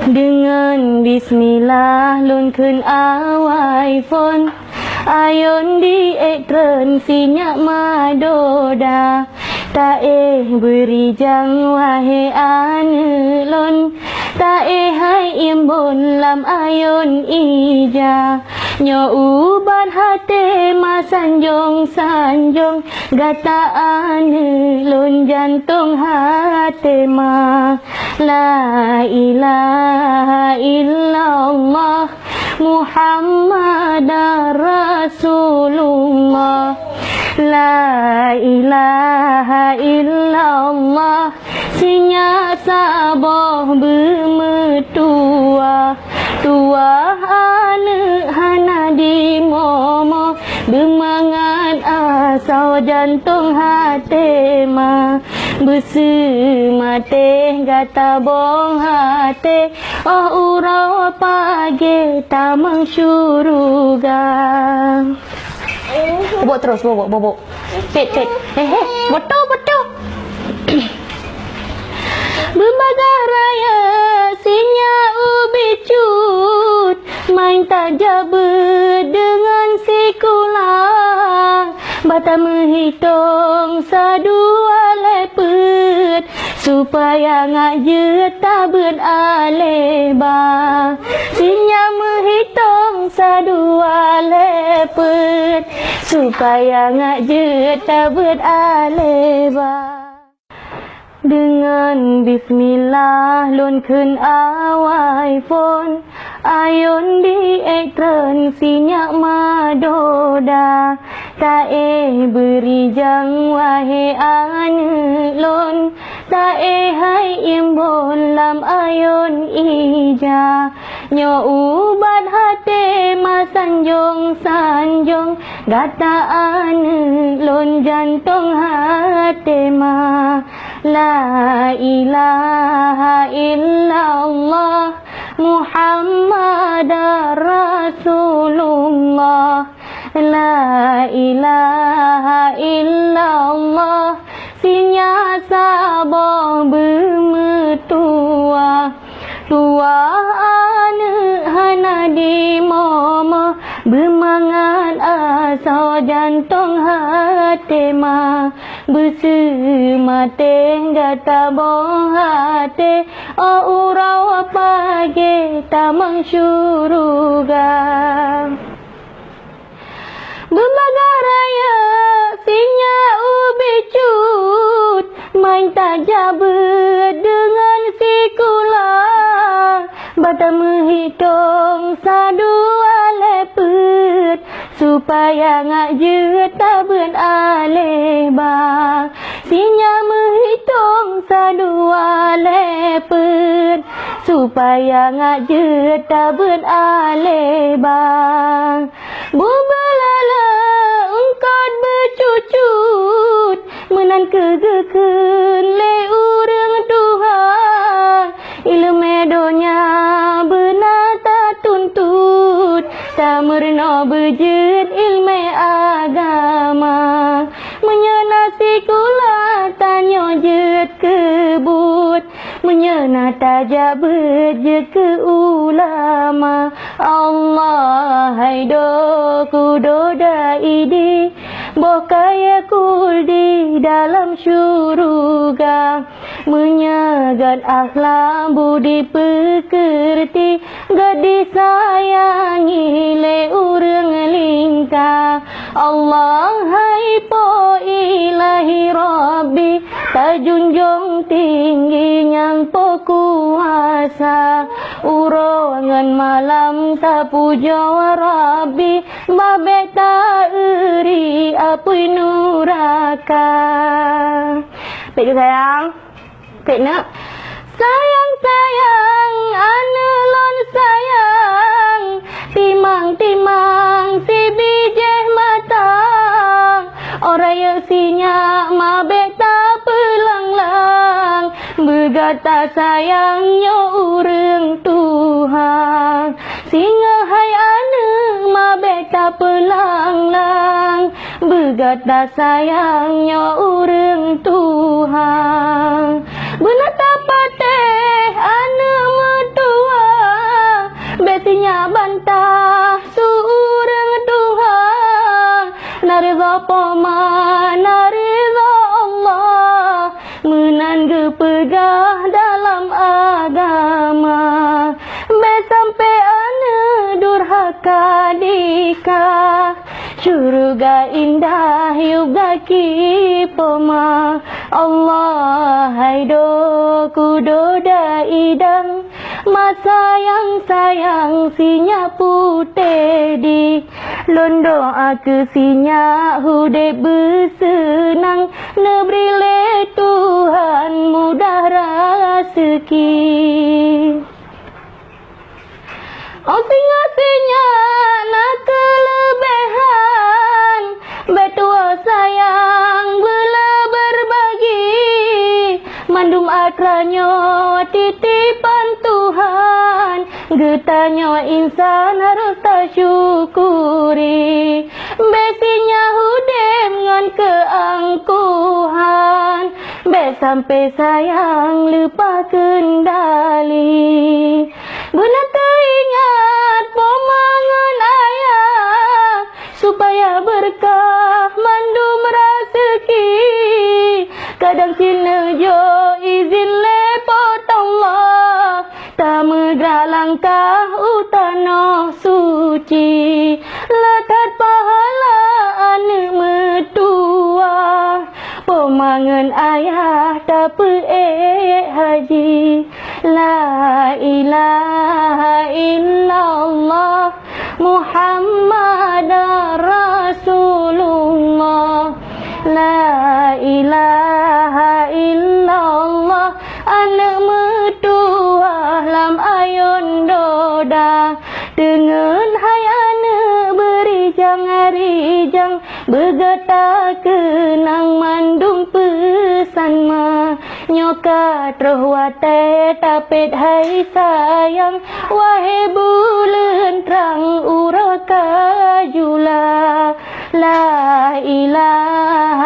Dengan bismillah lun kun awai phone ayon di ekran sinyak madoda ta beri jang wahe ane lon ta hai imbon lam ayon ija nyo uban hate masanjong sanjong gata ane lon jantung hate ma la ilaha illallah Muhammadar Rasulullah la ilaha illallah sinya saboh bermetua tua ane hana di momo bermangan asau jantung hati ma besemate gata bong hati oh urau pagi tamang syuruga. Bobok terus, bobok. Pet. Betul. Berbagai raya sinya ubi cut main tajabe dengan sikulang bata menghitung sadua lepet supaya ngaje tabet aleba sinya menghitung sadua lepet supaya ngaje tabet aleba. Dengan bismillah lun kun awai phone ayon di ekran sinyak madoda ta beri jang wahe ane lon ta hai imbon lam ayon ija nyo ubat hate masanjong sanjong gata ane lon jantung hate ma la ilaha illallah Muhammadar Rasulullah la ilaha illallah sinya saboh bermetua tua ane hana di momo bermangan asau jantung hati ma besemate gata bong hati oh urau pagi tamang syuruga. Berbagai raya sinya ubi cut main tajabe dengan sikulang bata menghitung sadua lepet supaya ngaje tabet aleba sinya menghitung sadua lepet supaya ngaje tabet aleba bubelala engkau bercucut menan kegeken le urang Tuhan ilmu donya benata tuntut tak merno bejit ilmu agama menyenasi kula tanyo jet kebut menyena tajab berjet ke ulama Allah haido kudo daidi bokaya kul di dalam syuruga menyagat akhlak budi pekerti gadis sayangi le urang lingkah Allah hai po ilahi rabbi tajunjung tinggi yang po kuasa urongan malam tapuja rabbi babe ta eri apui nuraka. Pek ke sayang? Pek nak? Sayang ane lon sayang timang si bijih matang oraya sinya mabe ta pelanglang bergata sayangnya urang Tuhan singa hai ane mabe ta pelanglang bergata sayangnya urang Tuhan benata pateh ane metua menan gepegah dalam agama. Be sampai ane durhaka dikah, surga indah juga kipoma. Allah haido kudo da idang, masa yang sayang sinya putih di londo aku sinya hude bersenang, nebrile Tuhan mudah rezeki. Osing-osingnya nak kelebihan, betua sayang bela berbagi, mandum akranyo titipan Tuhan, getanyo insan harus tersyukuri, besinya hudem ngan keangkuhan, be sampai sayang lupa kendali. Benar teringat pemangan ayah, supaya berkah mandum rezeki. Kadang cina jo izin lepot Allah, tak megah langkah utano suci, lekat pahala anak metua, pemangan ayah tak haji. La ilaha illallah Muhammad Rasulullah. La ilaha illallah anak metua lam ayun doda, dengan hai anak berijang arijang, bergetar kenang mandung pesan ma. Nyoka terwate tapet hai sayang, wahai bulan terang uraka jula. La ilaha